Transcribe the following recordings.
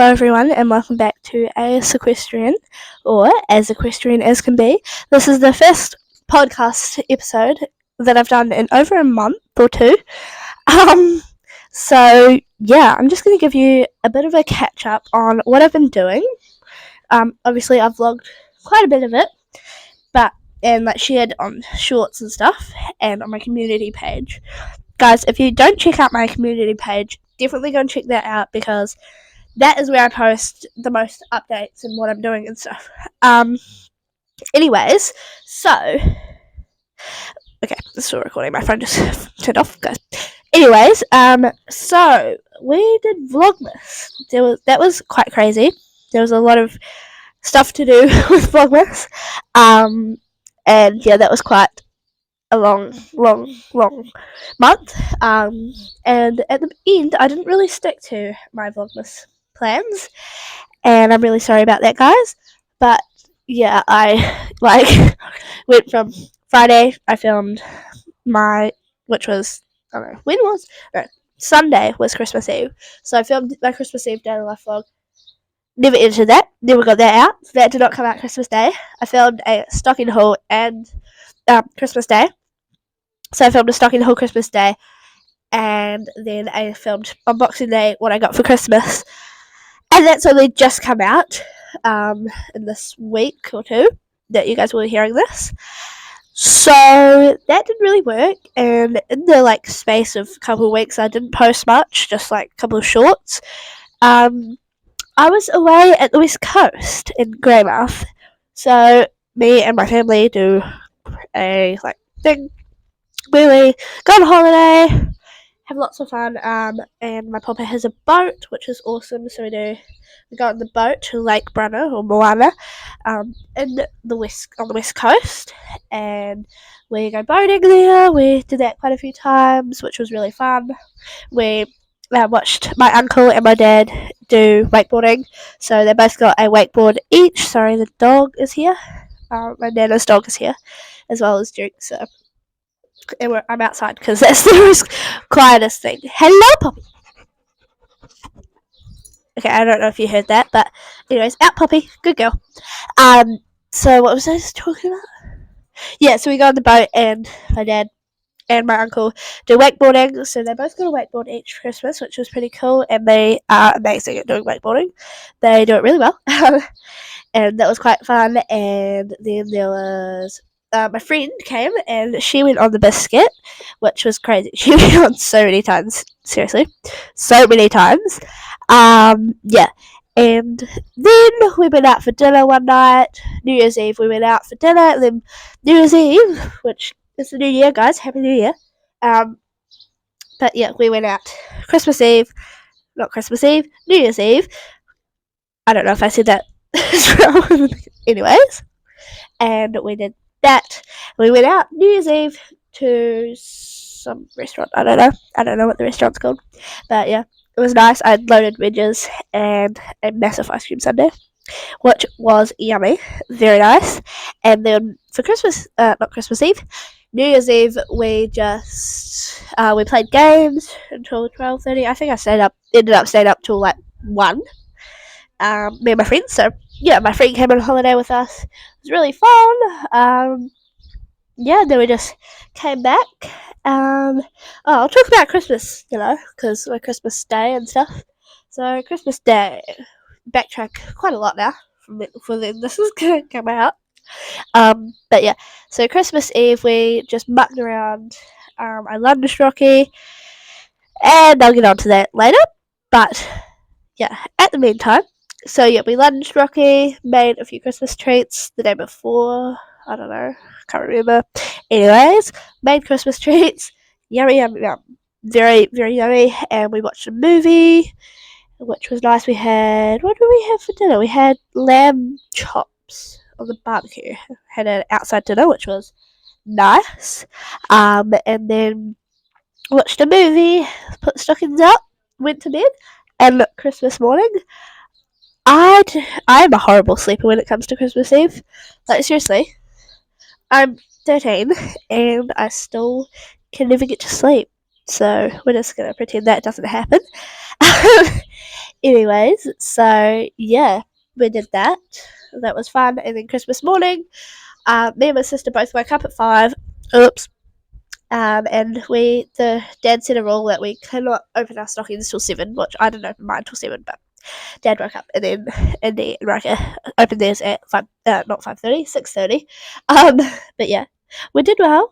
Hello everyone and welcome back to Equestrian, or as equestrian as can be. This is the first podcast episode that I've done in over a month or two. So yeah, I'm just going to give you a bit of a catch up on what I've been doing. Obviously I've vlogged quite a bit of it, and shared on shorts and stuff and on my community page. Guys, if you don't check out my community page, definitely go and check that out because that is where I post the most updates and what I'm doing and stuff. Anyways, so okay, this is still recording. My phone just turned off, guys. Anyways, so we did Vlogmas. That was quite crazy. There was a lot of stuff to do with Vlogmas. And yeah, that was quite a long month. And at the end, I didn't really stick to my Vlogmas plans, and I'm really sorry about that, guys. But yeah, I went from Friday. I filmed which was I don't know when was no, Sunday was Christmas Eve, so I filmed my Christmas Eve daily life vlog. Never edited that. Never got that out. That did not come out Christmas Day. I filmed a stocking haul and Christmas Day. So I filmed a stocking haul Christmas Day, and then I filmed on Boxing Day what I got for Christmas. And that's only just come out in this week or two that you guys will be hearing this. So that didn't really work, and in the space of a couple of weeks I didn't post much, just a couple of shorts. I was away at the West Coast in Greymouth, so me and my family do a thing where we go on holiday, have lots of fun, and my papa has a boat, which is awesome. So we go on the boat to Lake Brunner or Moana, on the west coast, and we go boating there. We did that quite a few times, which was really fun. We watched my uncle and my dad do wakeboarding, so they both got a wakeboard each. Sorry, the dog is here. My nana's dog is here, as well as Duke. So. And I'm outside because that's the most quietest thing. Hello, Poppy. Okay, I don't know if you heard that, but anyways, out, Poppy. Good girl. So what was I just talking about? Yeah, so we go on the boat, and my dad and my uncle do wakeboarding. So they both got a wakeboard each Christmas, which was pretty cool, and they are amazing at doing wakeboarding. They do it really well, and that was quite fun. And then there was. My friend came and she went on the biscuit, which was crazy. She went on so many times, seriously, so many times. Yeah, and then we went out for dinner one night. New Year's Eve, we went out for dinner, and then New Year's Eve, which is the New Year, guys. Happy New Year. But yeah, we went out Christmas Eve, not Christmas Eve, New Year's Eve. I don't know if I said that wrong. Anyways, and we did that. We went out New Year's Eve to some restaurant. I don't know what the restaurant's called, but yeah, it was nice. I had loaded wedges and a massive ice cream sundae, which was yummy, very nice. And then for Christmas, not Christmas Eve, New Year's Eve, we just we played games until 12:30. I think I ended up staying up till 1. Me and my friends. So yeah, my friend came on holiday with us. It was really fun. Yeah, then we just came back. I'll talk about Christmas, because we're Christmas Day and stuff. So Christmas Day, backtrack quite a lot now for when this is going to come out. But yeah, so Christmas Eve we just mucked around. I lunch rocky, and I'll get on to that later. But yeah, at the meantime. So yeah, we lunch rocky, made a few Christmas treats the day before. I don't know, can't remember. Anyways, made Christmas treats. Yummy, yummy, yum. Very, very yummy. And we watched a movie, which was nice. What did we have for dinner? We had lamb chops on the barbecue. Had an outside dinner, which was nice. And then watched a movie, put stockings up, went to bed, and Christmas morning, I am a horrible sleeper when it comes to Christmas Eve. Seriously, I'm 13 and I still can never get to sleep. So we're just going to pretend that doesn't happen. Anyways, so yeah, we did that. That was fun. And then Christmas morning, me and my sister both woke up at 5. Oops. And the dad set a rule that we cannot open our stockings till 7, which I didn't open mine till 7, but Dad woke up, and then Andy and Rika opened theirs at 5, not 5:30, 6:30. But yeah, we did well.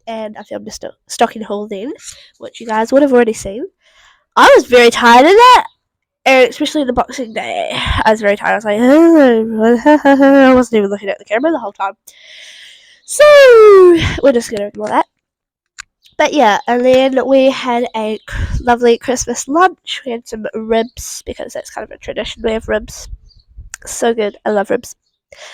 And I filmed a stocking haul then, which you guys would have already seen. I was very tired of that, and especially the Boxing Day. I was very tired. I was like, I wasn't even looking at the camera the whole time. So we're just gonna ignore that. But yeah, and then we had a lovely Christmas lunch. We had some ribs because that's kind of a tradition. We have ribs. So good. I love ribs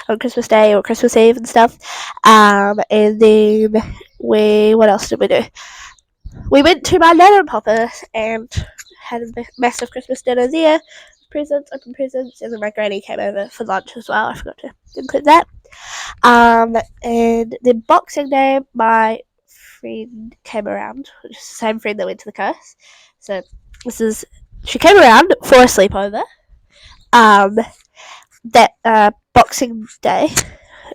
on Christmas Day or Christmas Eve and stuff. And then what else did we do? We went to my nan and papa and had a massive Christmas dinner there. Open presents, and then my granny came over for lunch as well. I forgot to include that. And then Boxing Day, my friend came around, which is the same friend that went to the coast. So she came around for a sleepover. That Boxing Day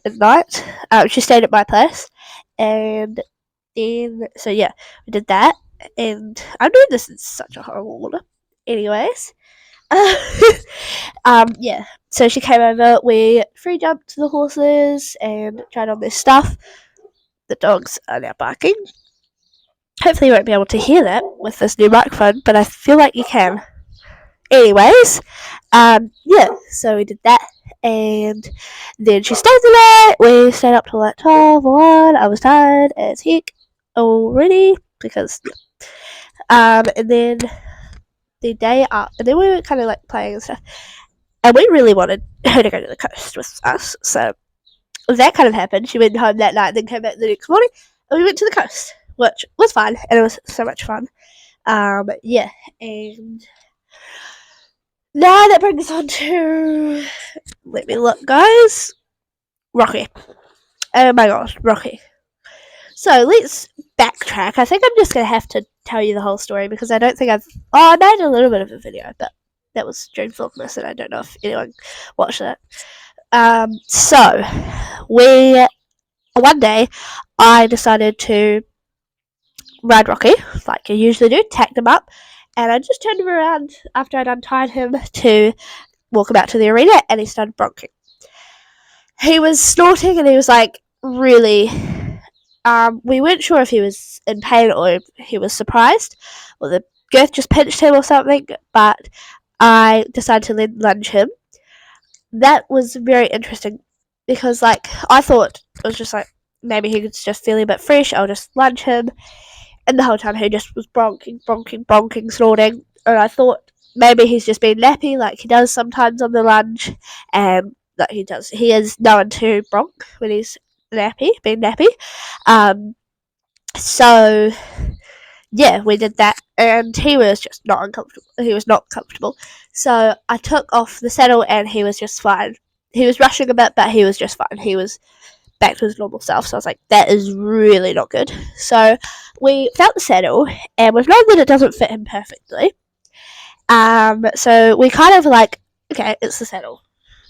at night, she stayed at my place, and then we did that. And I'm doing this in such a horrible order. Anyways, yeah. So she came over. We free jumped to the horses and tried on their stuff. The dogs are now barking. Hopefully you won't be able to hear that with this new microphone, but I feel like you can. Anyways, yeah, so we did that, and then she stayed the night. We stayed up till like 12 or 1. I was tired as heck already, because, and then the day up, and then we were kind of like playing and stuff, and we really wanted her to go to the coast with us, so that kind of happened. She went home that night, then came back the next morning, and we went to the coast, which was fun, and it was so much fun. Yeah, and now that brings us on to, let me look, guys, Rocky. Oh my gosh, Rocky. So let's backtrack. I think I'm just going to have to tell you the whole story, because I don't think I made a little bit of a video, but that was during Vlogmas, and I don't know if anyone watched that. So one day I decided to ride Rocky, like I usually do, tacked him up, and I just turned him around after I'd untied him to walk him out to the arena, and he started bronching. He was snorting, and he was like really, we weren't sure if he was in pain or if he was surprised, or the girth just pinched him or something, but I decided to lunge him. That was very interesting, because like I thought it was just like maybe he was just feeling a bit fresh, I'll just lunge him, and the whole time he just was bronching, snorting, and I thought maybe he's just been nappy like he does sometimes on the lunge, and that he is known to bronch when he's being nappy. So yeah, we did that, and he was just not comfortable. So I took off the saddle, and he was just fine. He was rushing a bit, but he was just fine. He was back to his normal self. So I was like, that is really not good. So we felt the saddle, and we've known that it doesn't fit him perfectly. So we kind of like, okay, it's the saddle.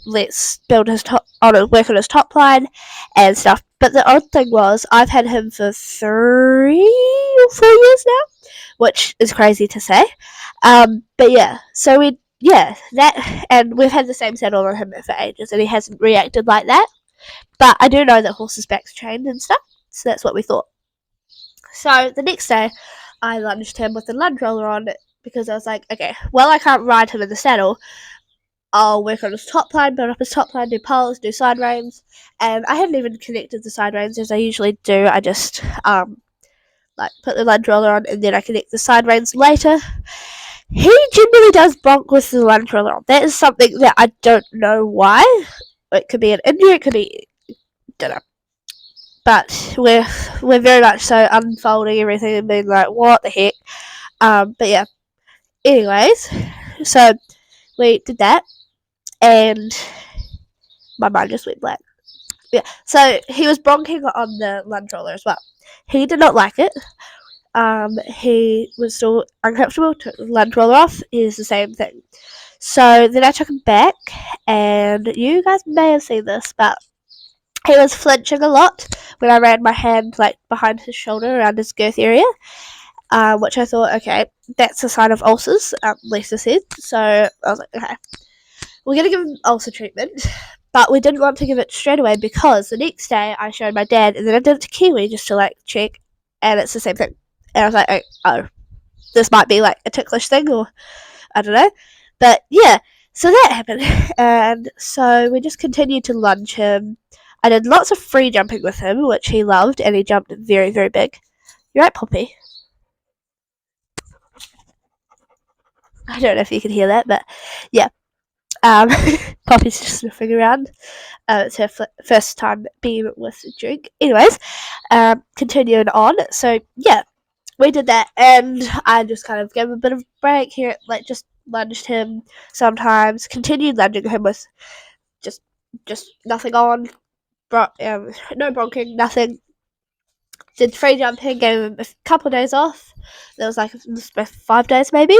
Let's work on his top line and stuff. But the odd thing was, I've had him for 3 or 4 years now, which is crazy to say. But yeah, so and we've had the same saddle on him for ages, and he hasn't reacted like that. But I do know that horses' backs trained and stuff, so that's what we thought. So the next day, I lunged him with the lunge roller on, because I was like, okay, well, I can't ride him in the saddle, I'll work on his top line, build up his top line, do poles, do side reins, and I haven't even connected the side reins as I usually do. I just like put the lunge roller on, and then I connect the side reins later. He generally does bronch with the lunge roller on. That is something that I don't know why. It could be an injury, it could be, don't know. But we're very much so unfolding everything and being like, what the heck? But yeah. Anyways, so we did that, and my mind just went blank. Yeah, so he was bronching on the lunge roller as well. He did not like it. he was still uncomfortable, took the lunge roller off, he was the same thing. So then I took him back, and you guys may have seen this, but he was flinching a lot when I ran my hand like behind his shoulder around his girth area, which I thought, okay, that's a sign of ulcers, Lisa said. So I was like, okay, we're going to give him ulcer treatment, but we didn't want to give it straight away because the next day I showed my dad, and then I did it to Kiwi just to like check, and it's the same thing. And I was like, oh, this might be like a ticklish thing, or I don't know. But yeah, so that happened, and so we just continued to lunge him. I did lots of free jumping with him, which he loved, and he jumped very, very big. You're right, Poppy. I don't know if you can hear that, but yeah. Poppy's just sniffing around. It's her first time being with a drink. Anyways, continuing on. So yeah, we did that, and I just kind of gave him a bit of a break here, like just lunged him sometimes, continued lunging him with just nothing on, no bronking, nothing. Did free jumping, gave him a couple of days off. There was like 5 days maybe,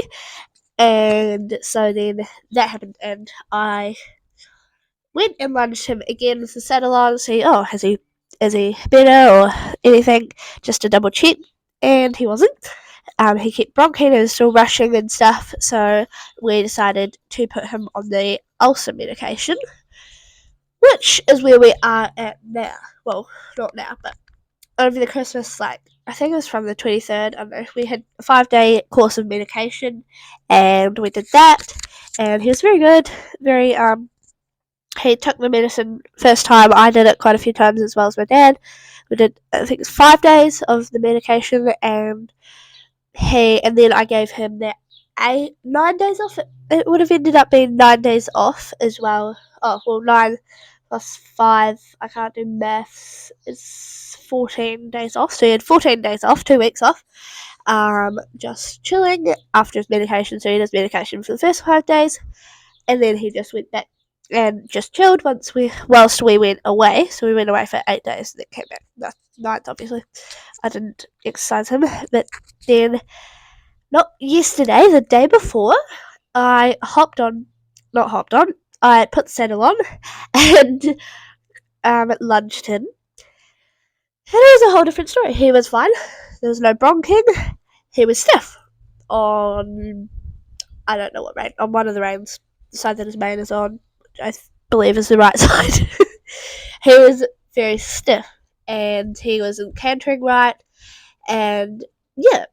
and so then that happened, and I went and lunged him again to settle on, see, is he better or anything, just to double check, and he wasn't. He kept bronching and still rushing and stuff, so we decided to put him on the ulcer medication, which is where we are at now. Well, not now, but over the Christmas, like, I think it was from the 23rd, I don't know, we had a 5-day course of medication, and we did that, and he was very good, very, he took the medicine first time. I did it quite a few times as well as my dad. We did, I think it's 5 days of the medication, and then I gave him that 9 days off. It would have ended up being 9 days off as well. Oh, well, 9 plus 5, I can't do maths, it's 14 days off. So he had 14 days off, 2 weeks off, just chilling after his medication. So he does medication for the first 5 days, and then he just went back and just chilled whilst we went away. So we went away for 8 days and then came back. No, 9th, obviously. I didn't exercise him, but then, not yesterday, the day before, I I put the saddle on and lunged him. And it was a whole different story. He was fine. There was no bronching. He was stiff on, I don't know what rein, on one of the reins, the side that his mane is on, which I believe is the right side. He was very stiff, and he wasn't cantering right, and yeah.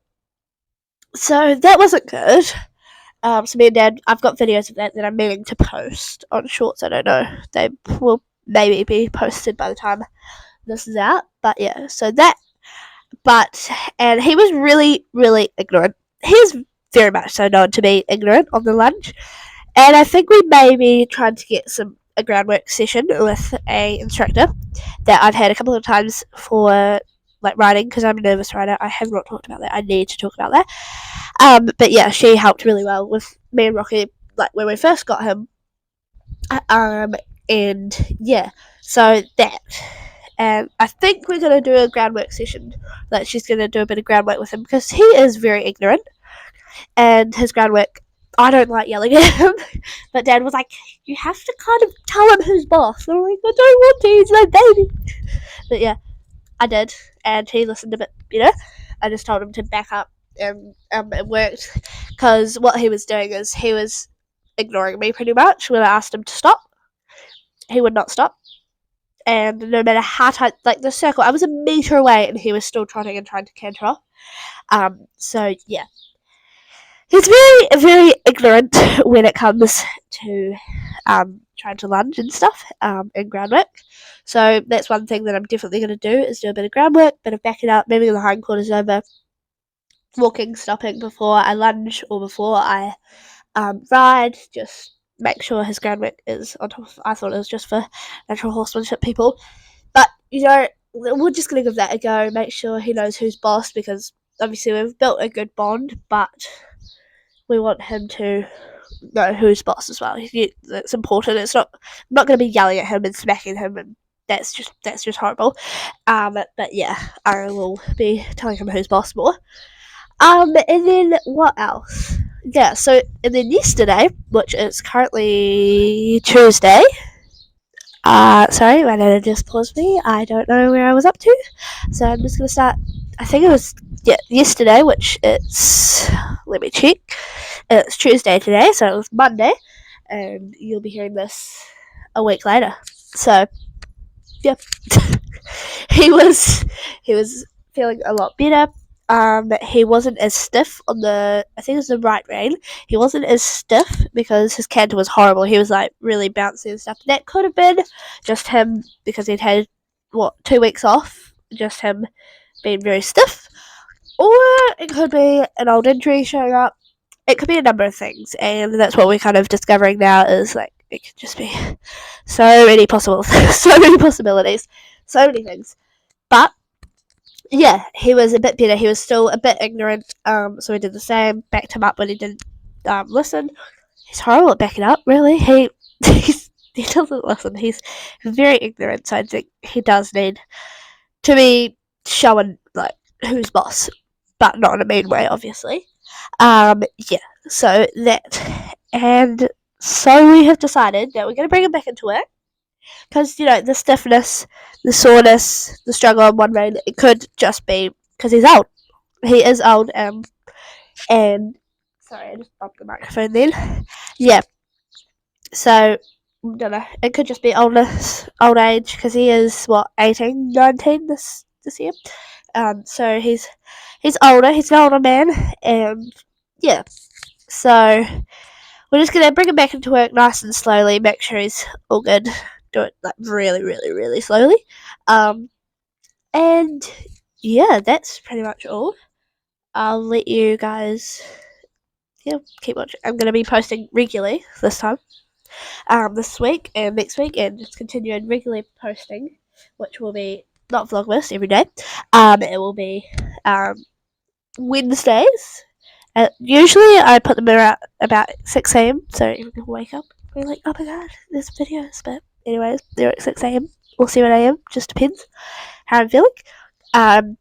So that wasn't good. So me and Dad, I've got videos of that I'm meaning to post on Shorts. I don't know. They will maybe be posted by the time this is out. But yeah, so that. And he was really, really ignorant. He's very much so known to be ignorant on the lunge. And I think we maybe tried to get a groundwork session with a instructor that I've had a couple of times for like riding, because I'm a nervous rider. I have not talked about that. I need to talk about that. But yeah, she helped really well with me and Rocky, like when we first got him. And yeah, so that. And I think we're going to do a groundwork session. Like, she's going to do a bit of groundwork with him, because he is very ignorant. And his groundwork, I don't like yelling at him. But Dad was like, you have to kind of tell him who's boss. And I'm like, I don't want to, he's my baby. But yeah, I did. And he listened a bit better. I just told him to back up. And it worked. Because what he was doing is he was ignoring me pretty much when I asked him to stop. He would not stop. And no matter how tight, like the circle, I was a meter away and he was still trotting and trying to canter off. So yeah, he's very, very ignorant when it comes to trying to lunge and stuff, and groundwork. So that's one thing that I'm definitely going to do, is do a bit of groundwork, bit of backing up, moving the hindquarters over, walking, stopping before I lunge or before I ride, just make sure his groundwork is on top of. I thought it was just for natural horsemanship people, but we're just going to give that a go, make sure he knows who's boss, because obviously we've built a good bond, but we want him to know who's boss as well. It's important. I'm not going to be yelling at him and smacking him and that's just horrible. But yeah, I will be telling him who's boss more. And then what else? Yeah, so and then yesterday, which is currently Tuesday. Sorry, my nana just paused me. I don't know where I was up to, so I'm just gonna start. I think it was yesterday, which it's let me check. It's Tuesday today, so it was Monday, and you'll be hearing this a week later. So, yeah, he was feeling a lot better. He wasn't as stiff on I think it was the right rein. He wasn't as stiff because his canter was horrible. He was like really bouncy and stuff. That could have been just him because he'd had 2 weeks off. Just him being very stiff, or it could be an old injury showing up. It could be a number of things, and that's what we're kind of discovering now. Is like it could just be so many so many possibilities, so many things. But yeah, he was a bit better. He was still a bit ignorant. So we did the same. Backed him up when he didn't listen. He's horrible at backing up. Really, he doesn't listen. He's very ignorant. So I think he does need to be shown like who's boss, but not in a mean way, obviously. Yeah. So that, and so we have decided that we're going to bring him back into work because the stiffness, the soreness, the struggle on one rein, it could just be because he's old. He is old, and sorry, I just bumped the microphone then. Yeah, so I don't know. It could just be old age because he is 18, 19 this year. So he's older. He's an older man, and yeah. So we're just gonna bring him back into work nice and slowly. Make sure he's all good. Do it like really, really, really slowly. And yeah, that's pretty much all. I'll let you guys keep watching. I'm gonna be posting regularly this time. This week and next week, and just continuing regularly posting, which will be not Vlogmas every day. It will be Wednesdays. Usually I put them around about 6 a.m. so everyone can wake up. We're like, oh my god, there's videos. But anyways, they're at 6 a.m. or 7 a.m. Just depends how I'm feeling. So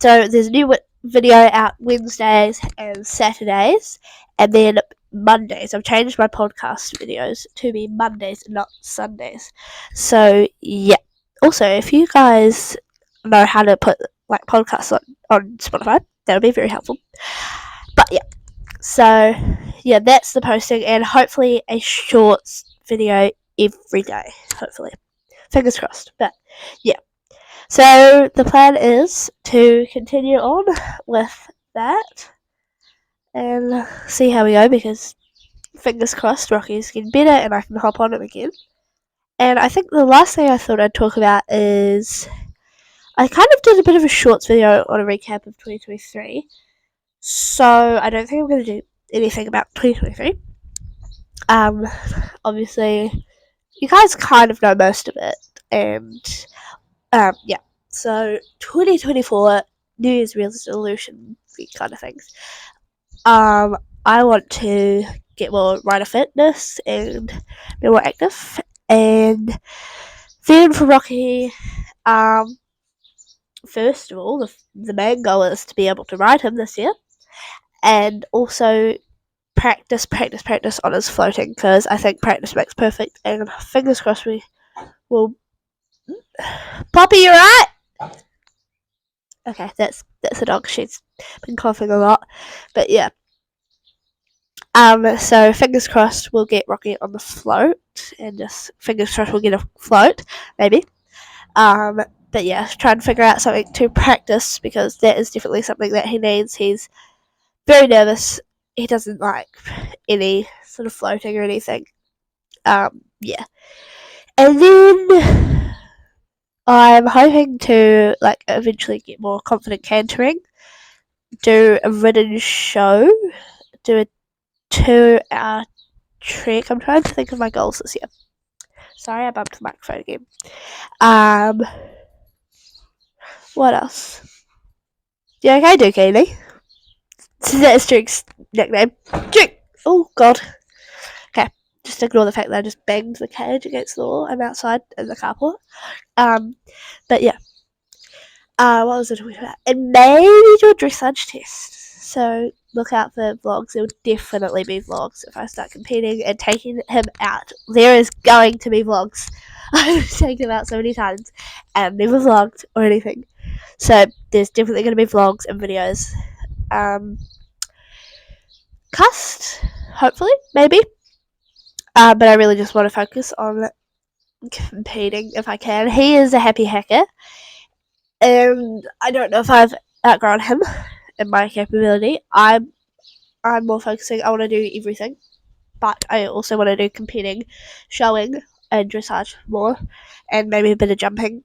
there's a new video out Wednesdays and Saturdays, and then Mondays. I've changed my podcast videos to be Mondays and not Sundays. So yeah. Also, if you guys know how to put like podcasts on Spotify, that would be very helpful. But yeah. So yeah, that's the posting, and hopefully a shorts video every day. Hopefully. Fingers crossed. But yeah. So the plan is to continue on with that and see how we go, because fingers crossed Rocky's getting better and I can hop on him again. And I think the last thing I thought I'd talk about is I kind of did a bit of a shorts video on a recap of 2023. So I don't think I'm going to do anything about 2023. Obviously, you guys kind of know most of it. And yeah. So 2024 New Year's resolution kind of things. I want to get more rider fitness and be more active. And then for Rocky, first of all, the main goal is to be able to ride him this year, and also practice on his floating, because I think practice makes perfect. And fingers crossed we will. Poppy, you right? Okay, that's a dog. She's been coughing a lot, but yeah. So fingers crossed we'll get Rocky on the float, and just fingers crossed we'll get a float, maybe. But yeah, try and figure out something to practice, because that is definitely something that he needs. He's very nervous. He doesn't like any sort of floating or anything. Yeah. And then I'm hoping to eventually get more confident cantering, do a ridden show, do a 2-hour trek. I'm trying to think of my goals this year. Sorry, I bumped the microphone again. What else? You okay, Dukini? That's Duke's nickname. Duke! Oh, God. Okay, just just ignore the fact that I just banged the cage against the wall. I'm outside in the carport. But yeah. What was I talking about? And maybe do a dressage test. So look out for vlogs. There will definitely be vlogs if I start competing and taking him out. There is going to be vlogs. I've taken him out so many times and never vlogged or anything. So there's definitely going to be vlogs and videos. Cast, hopefully, maybe. But I really just want to focus on competing if I can. He is a happy hacker, and I don't know if I've outgrown him in my capability. I'm more focusing. I want to do everything, but I also want to do competing, showing, and dressage more, and maybe a bit of jumping.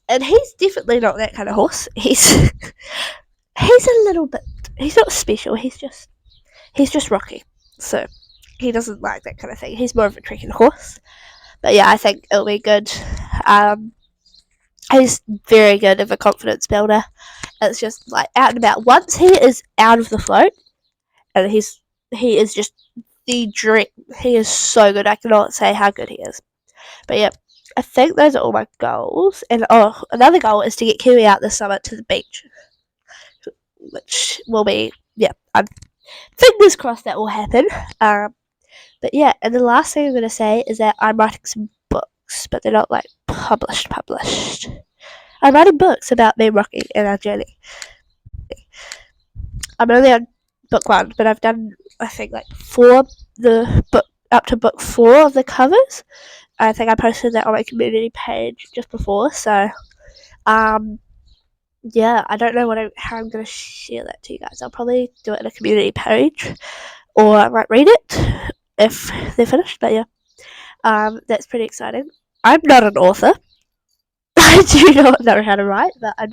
And he's definitely not that kind of horse. He's a little bit. He's not special. He's just rocky. So he doesn't like that kind of thing. He's more of a trekking horse. But yeah, I think it'll be good. He's very good of a confidence builder. It's just like out and about. Once he is out of the float, and he is just the dream. He is so good. I cannot say how good he is. But yeah, I think those are all my goals. And another goal is to get Kiwi out this summer to the beach, which will be I'm fingers crossed that will happen. But yeah, and the last thing I'm gonna say is that I'm writing some books, but they're not like published. I'm writing books about me rocking and our journey. I'm only on book 1, but I've done I think like 4 the book up to book 4 of the covers. I think I posted that on my community page just before. So, yeah, I don't know how I'm gonna share that to you guys. I'll probably do it in a community page, or I might read it if they're finished. But yeah, that's pretty exciting. I'm not an author. I do not know how to write, but I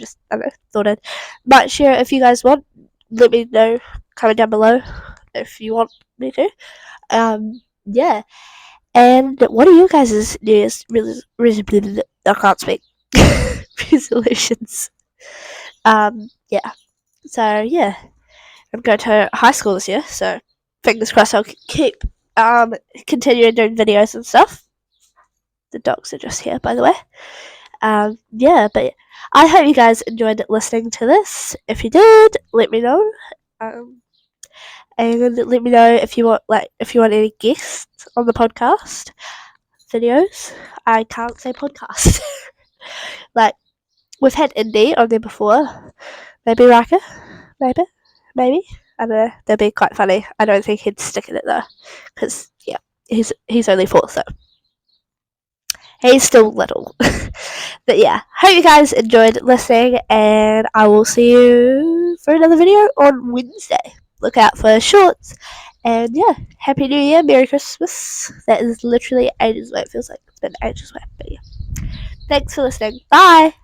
thought I might share it if you guys want. Let me know, comment down below if you want me to. Yeah. And what are you guys' New Year's resolutions? I can't speak. Resolutions. Yeah. So yeah, I'm going to high school this year, so fingers crossed I'll keep continuing doing videos and stuff. The dogs are just here, by the way. Yeah, but I hope you guys enjoyed listening to this. If you did, let me know. And let me know if you want any guests on the podcast videos. I can't say podcast. Like, we've had Indy on there before. Maybe Raka. Maybe. I don't know. That'd be quite funny. I don't think he'd stick in it though, because yeah, he's only 4, so he's still little. But yeah, hope you guys enjoyed listening, and I will see you for another video on Wednesday. Look out for shorts, and yeah, Happy New Year, Merry Christmas. That is literally ages away. It feels like it's been ages away, but yeah. Thanks for listening. Bye!